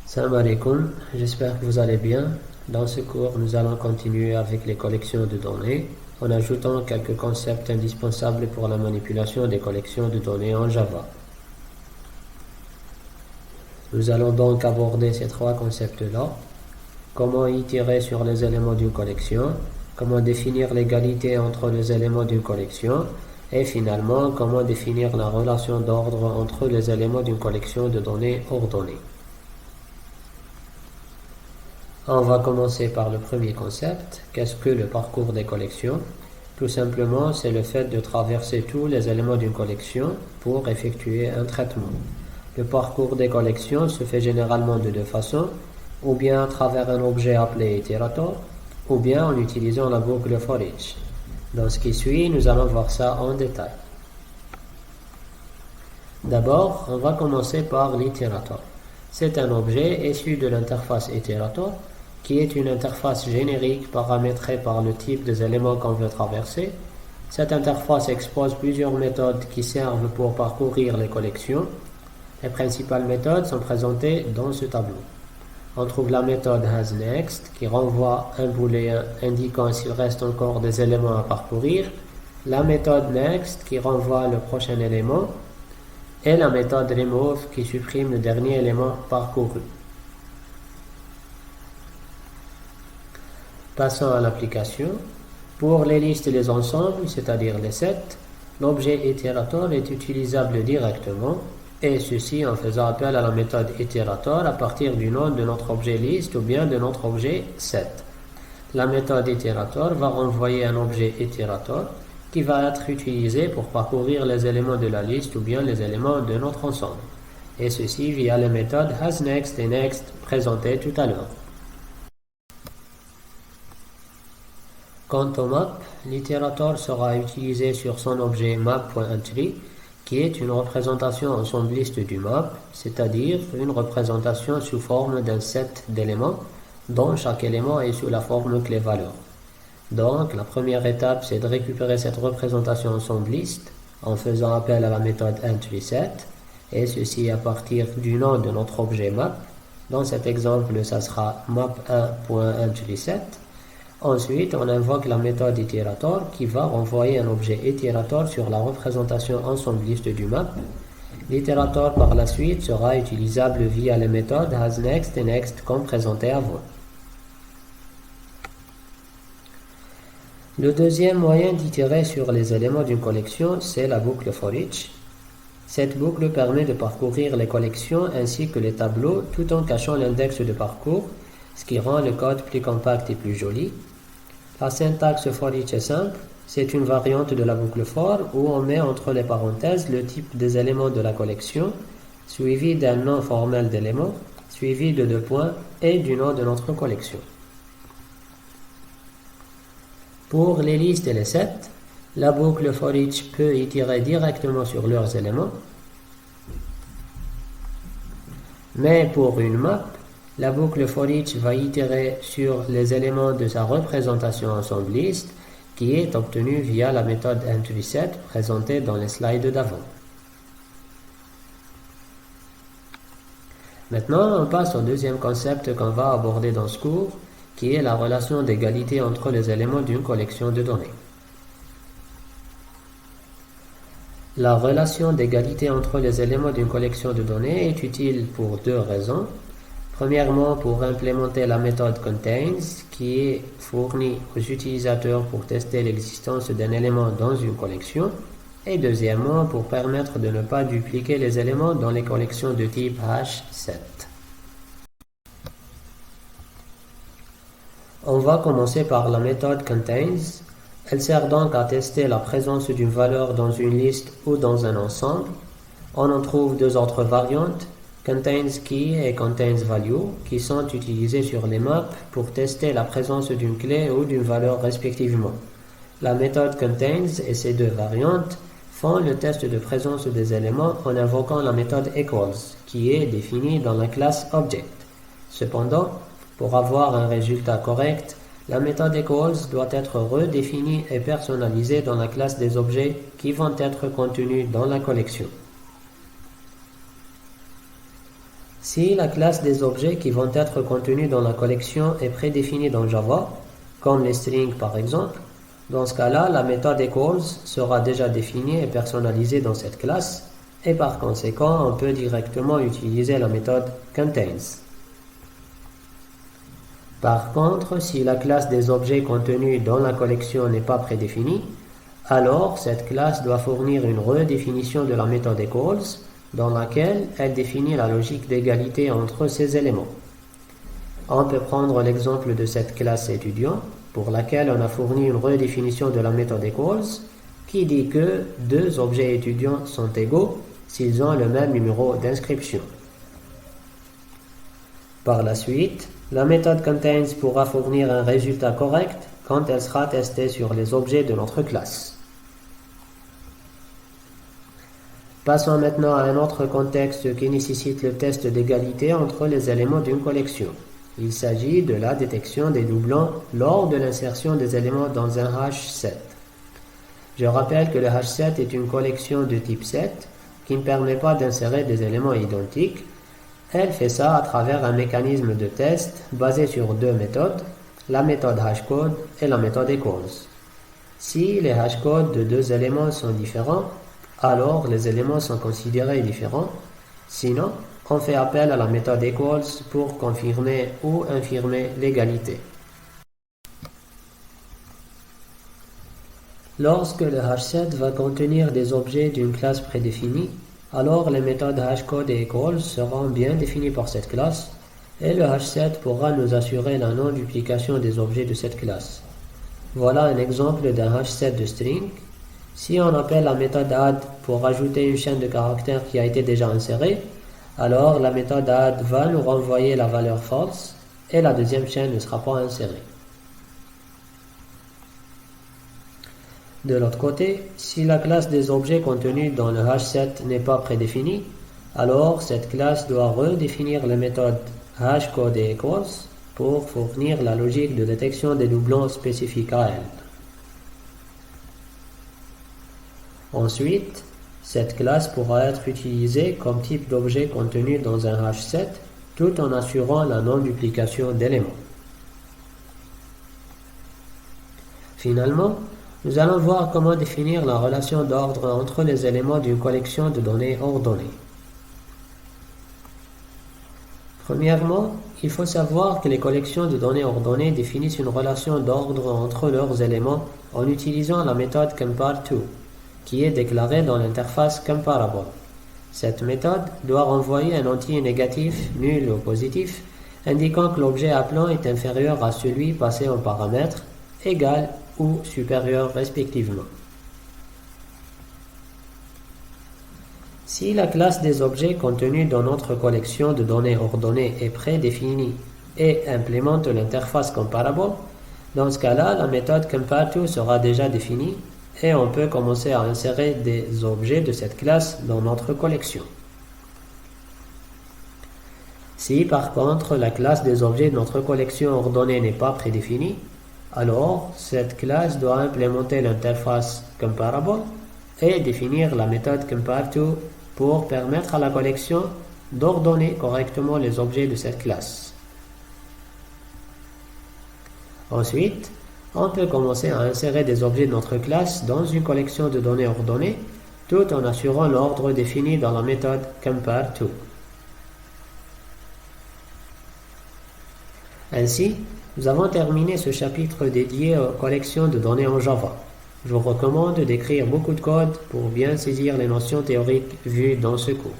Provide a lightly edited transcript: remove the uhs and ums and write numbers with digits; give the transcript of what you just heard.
Salam alaikum, j'espère que vous allez bien. Dans ce cours, nous allons continuer avec les collections de données en ajoutant quelques concepts indispensables pour la manipulation des collections de données en Java. Nous allons donc aborder ces trois concepts-là. Comment itérer sur les éléments d'une collection, comment définir l'égalité entre les éléments d'une collection et finalement comment définir la relation d'ordre entre les éléments d'une collection de données ordonnées. On va commencer par le premier concept. Qu'est-ce que le parcours des collections? Tout simplement, c'est le fait de traverser tous les éléments d'une collection pour effectuer un traitement. Le parcours des collections se fait généralement de deux façons, ou bien à travers un objet appelé itérator, ou bien en utilisant la boucle for each. Dans ce qui suit, nous allons voir ça en détail. D'abord, on va commencer par l'itérator. C'est un objet issu de l'interface itérator, qui est une interface générique paramétrée par le type des éléments qu'on veut traverser. Cette interface expose plusieurs méthodes qui servent pour parcourir les collections. Les principales méthodes sont présentées dans ce tableau. On trouve la méthode hasNext qui renvoie un booléen indiquant s'il reste encore des éléments à parcourir, la méthode next qui renvoie le prochain élément et la méthode remove qui supprime le dernier élément parcouru. Passons à l'application. Pour les listes et les ensembles, c'est-à-dire les sets, l'objet itérator est utilisable directement, et ceci en faisant appel à la méthode itérator à partir du nom de notre objet liste ou bien de notre objet set. La méthode itérator va renvoyer un objet itérator qui va être utilisé pour parcourir les éléments de la liste ou bien les éléments de notre ensemble, et ceci via les méthodes hasNext et next présentées tout à l'heure. Quant au map, l'itérator sera utilisé sur son objet map.entry, qui est une représentation ensembliste du map, c'est-à-dire une représentation sous forme d'un set d'éléments, dont chaque élément est sous la forme clé-valeur. Donc, la première étape, c'est de récupérer cette représentation ensembliste en faisant appel à la méthode entrySet, et ceci à partir du nom de notre objet map. Dans cet exemple, ça sera map1.entrySet. Ensuite, on invoque la méthode itérator qui va renvoyer un objet itérator sur la représentation ensembliste du map. L'itérator par la suite sera utilisable via les méthodes hasNext et next comme présenté avant. Le deuxième moyen d'itérer sur les éléments d'une collection, c'est la boucle for each. Cette boucle permet de parcourir les collections ainsi que les tableaux tout en cachant l'index de parcours, ce qui rend le code plus compact et plus joli. La syntaxe for each est simple, c'est une variante de la boucle for où on met entre les parenthèses le type des éléments de la collection, suivi d'un nom formel d'élément, suivi de deux points et du nom de notre collection. Pour les listes et les sets, la boucle for each peut itérer directement sur leurs éléments, mais pour une map, la boucle for each va itérer sur les éléments de sa représentation ensembliste qui est obtenue via la méthode entrySet présentée dans les slides d'avant. Maintenant, on passe au deuxième concept qu'on va aborder dans ce cours, qui est la relation d'égalité entre les éléments d'une collection de données. La relation d'égalité entre les éléments d'une collection de données est utile pour deux raisons. Premièrement, pour implémenter la méthode contains, qui est fournie aux utilisateurs pour tester l'existence d'un élément dans une collection, et deuxièmement, pour permettre de ne pas dupliquer les éléments dans les collections de type hashSet. On va commencer par la méthode contains. Elle sert donc à tester la présence d'une valeur dans une liste ou dans un ensemble. On en trouve deux autres variantes, contains_key et contains_value, qui sont utilisées sur les maps pour tester la présence d'une clé ou d'une valeur respectivement. La méthode contains et ses deux variantes font le test de présence des éléments en invoquant la méthode equals, qui est définie dans la classe object. Cependant, pour avoir un résultat correct, la méthode equals doit être redéfinie et personnalisée dans la classe des objets qui vont être contenus dans la collection. Si la classe des objets qui vont être contenus dans la collection est prédéfinie dans Java, comme les strings par exemple, dans ce cas-là, la méthode equals sera déjà définie et personnalisée dans cette classe, et par conséquent, on peut directement utiliser la méthode contains. Par contre, si la classe des objets contenus dans la collection n'est pas prédéfinie, alors cette classe doit fournir une redéfinition de la méthode equals dans laquelle elle définit la logique d'égalité entre ces éléments. On peut prendre l'exemple de cette classe étudiant pour laquelle on a fourni une redéfinition de la méthode equals qui dit que deux objets étudiants sont égaux s'ils ont le même numéro d'inscription. Par la suite, la méthode contains pourra fournir un résultat correct quand elle sera testée sur les objets de notre classe. Passons maintenant à un autre contexte qui nécessite le test d'égalité entre les éléments d'une collection. Il s'agit de la détection des doublons lors de l'insertion des éléments dans un hash set. Je rappelle que le hash set est une collection de type set qui ne permet pas d'insérer des éléments identiques. Elle fait ça à travers un mécanisme de test basé sur deux méthodes, la méthode hashcode et la méthode equals. Si les hashcodes de deux éléments sont différents, alors les éléments sont considérés différents. Sinon, on fait appel à la méthode equals pour confirmer ou infirmer l'égalité. Lorsque le hashset va contenir des objets d'une classe prédéfinie, alors les méthodes hashcode et equals seront bien définies par cette classe et le hashset pourra nous assurer la non-duplication des objets de cette classe. Voilà un exemple d'un hashset de string. Si on appelle la méthode add pour ajouter une chaîne de caractères qui a été déjà insérée, alors la méthode add va nous renvoyer la valeur false et la deuxième chaîne ne sera pas insérée. De l'autre côté, si la classe des objets contenus dans le hashset n'est pas prédéfinie, alors cette classe doit redéfinir les méthodes hashcode et equals pour fournir la logique de détection des doublons spécifique à elle. Ensuite, cette classe pourra être utilisée comme type d'objet contenu dans un hashset tout en assurant la non-duplication d'éléments. Finalement, nous allons voir comment définir la relation d'ordre entre les éléments d'une collection de données ordonnées. Premièrement, il faut savoir que les collections de données ordonnées définissent une relation d'ordre entre leurs éléments en utilisant la méthode compare_to, qui est déclarée dans l'interface comparable. Cette méthode doit renvoyer un entier négatif, nul ou positif, indiquant que l'objet appelant est inférieur à celui passé en paramètre, égal ou supérieur respectivement. Si la classe des objets contenus dans notre collection de données ordonnées est prédéfinie et implémente l'interface comparable, dans ce cas-là, la méthode compare_to sera déjà définie et on peut commencer à insérer des objets de cette classe dans notre collection. Si par contre la classe des objets de notre collection ordonnée n'est pas prédéfinie, alors cette classe doit implémenter l'interface comparable et définir la méthode compare_to pour permettre à la collection d'ordonner correctement les objets de cette classe. Ensuite, on peut commencer à insérer des objets de notre classe dans une collection de données ordonnées tout en assurant l'ordre défini dans la méthode compare_to. Ainsi, nous avons terminé ce chapitre dédié aux collections de données en Java. Je vous recommande d'écrire beaucoup de code pour bien saisir les notions théoriques vues dans ce cours.